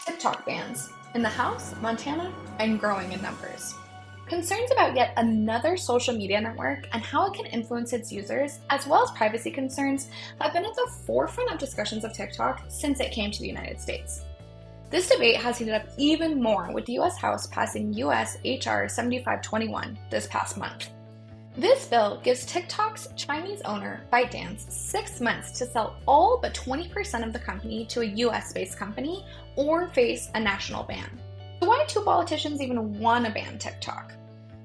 TikTok bans in the House, Montana, and growing in numbers. Concerns about yet another social media network and how it can influence its users, as well as privacy concerns, have been at the forefront of discussions of TikTok since it came to the United States. This debate has heated up even more with the US House passing US HR 7521 this past month. This bill gives TikTok's Chinese owner, ByteDance, 6 months to sell all but 20% of the company to a US-based company or face a national ban. So why do politicians even want to ban TikTok?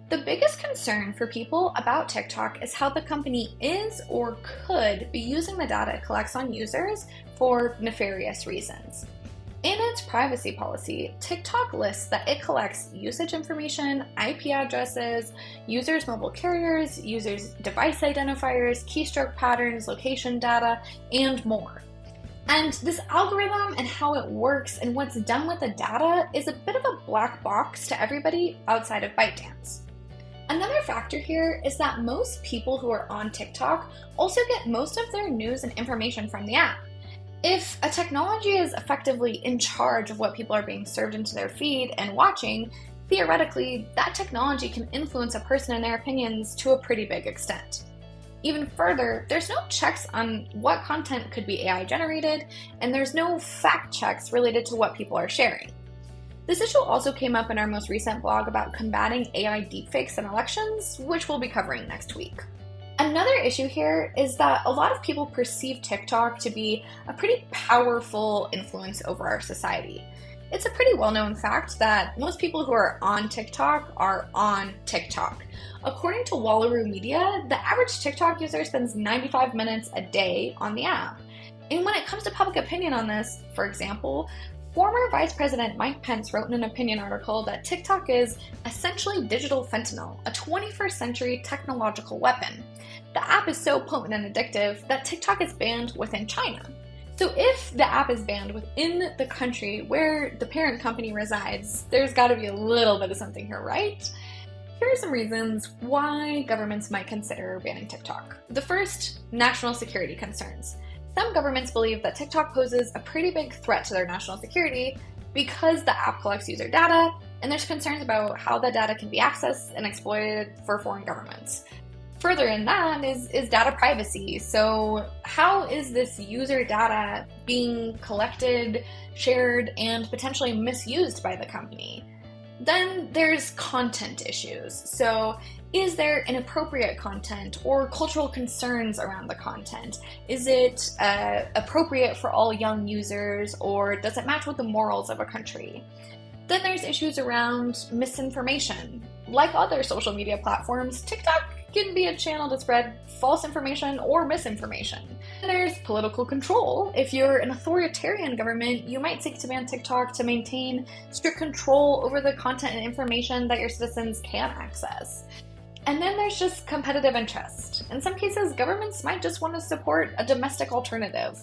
The biggest concern for people about TikTok is how the company is or could be using the data it collects on users for nefarious reasons. In its privacy policy, TikTok lists that it collects usage information, IP addresses, users' mobile carriers, users' device identifiers, keystroke patterns, location data, and more. And this algorithm and how it works and what's done with the data is a bit of a black box to everybody outside of ByteDance. Another factor here is that most people who are on TikTok also get most of their news and information from the app. If a technology is effectively in charge of what people are being served into their feed and watching, theoretically, that technology can influence a person and their opinions to a pretty big extent. Even further, there's no checks on what content could be AI generated, and there's no fact checks related to what people are sharing. This issue also came up in our most recent blog about combating AI deepfakes in elections, which we'll be covering next week. Another issue here is that a lot of people perceive TikTok to be a pretty powerful influence over our society. It's a pretty well-known fact that most people who are on TikTok are on TikTok. According to Wallaroo Media, the average TikTok user spends 95 minutes a day on the app. And when it comes to public opinion on this, for example, former Vice President Mike Pence wrote in an opinion article that TikTok is essentially digital fentanyl, a 21st century technological weapon. The app is so potent and addictive that TikTok is banned within China. So if the app is banned within the country where the parent company resides, there's got to be a little bit of something here, right? Here are some reasons why governments might consider banning TikTok. The first, national security concerns. Some governments believe that TikTok poses a pretty big threat to their national security because the app collects user data, and there's concerns about how that data can be accessed and exploited for foreign governments. Further in that is data privacy. So how is this user data being collected, shared, and potentially misused by the company? Then there's content issues. So is there inappropriate content or cultural concerns around the content? Is it appropriate for all young users, or does it match with the morals of a country? Then there's issues around misinformation. Like other social media platforms, TikTok can be a channel to spread false information or misinformation. There's political control. If you're an authoritarian government, you might seek to ban TikTok to maintain strict control over the content and information that your citizens can access. And then there's just competitive interest. In some cases, governments might just want to support a domestic alternative.